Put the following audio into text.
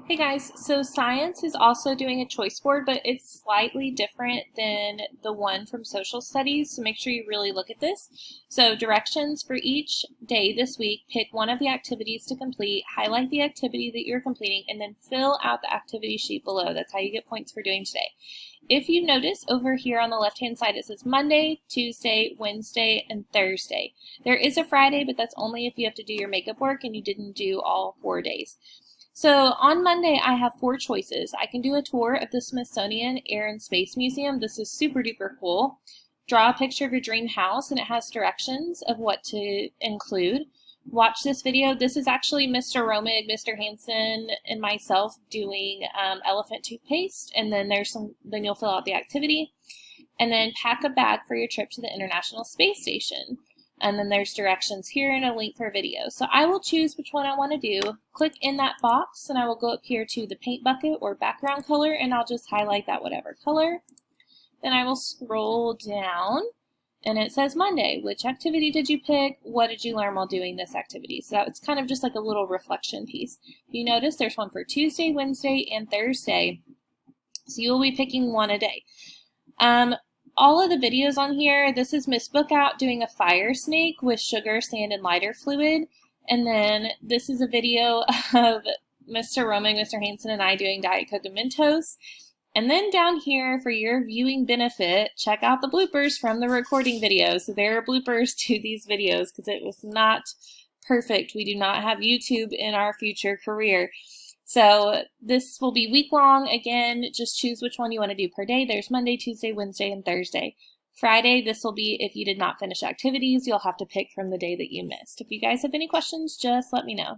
Hey guys, so science is also doing a choice board, but it's slightly different than the one from social studies, so make sure you really look at this. So directions for each day this week, pick one of the activities to complete, highlight the activity that you're completing, and then fill out the activity sheet below. That's how you get points for doing today. If you notice over here on the left-hand side, it says Monday, Tuesday, Wednesday, and Thursday. There is a Friday, but that's only if you have to do your makeup work and you didn't do all 4 days. So on Monday, I have 4 choices. I can do a tour of the Smithsonian Air and Space Museum. This is super duper cool. Draw a picture of your dream house, and it has directions of what to include. Watch this video. This is actually Mr. Romig, Mr. Hansen, and myself doing elephant toothpaste, and then then you'll fill out the activity. And then pack a bag for your trip to the International Space Station. And then there's directions here and a link for a video. So I will choose which one I want to do, click in that box, and I will go up here to the paint bucket or background color, and I'll just highlight that whatever color. Then I will scroll down, and it says Monday. Which activity did you pick? What did you learn while doing this activity? So it's kind of just like a little reflection piece. If you notice, there's one for Tuesday, Wednesday, and Thursday. So you will be picking one a day. All of the videos on here, this is Miss Bookout doing a fire snake with sugar, sand, and lighter fluid. And then this is a video of Mr. Romig, Mr. Hansen, and I doing Diet Coke and Mentos. And then down here, for your viewing benefit, check out the bloopers from the recording video. So there are bloopers to these videos because it was not perfect. We do not have YouTube in our future career. So this will be week-long. Again, just choose which one you want to do per day. There's Monday, Tuesday, Wednesday, and Thursday. Friday, this will be if you did not finish activities. You'll have to pick from the day that you missed. If you guys have any questions, just let me know.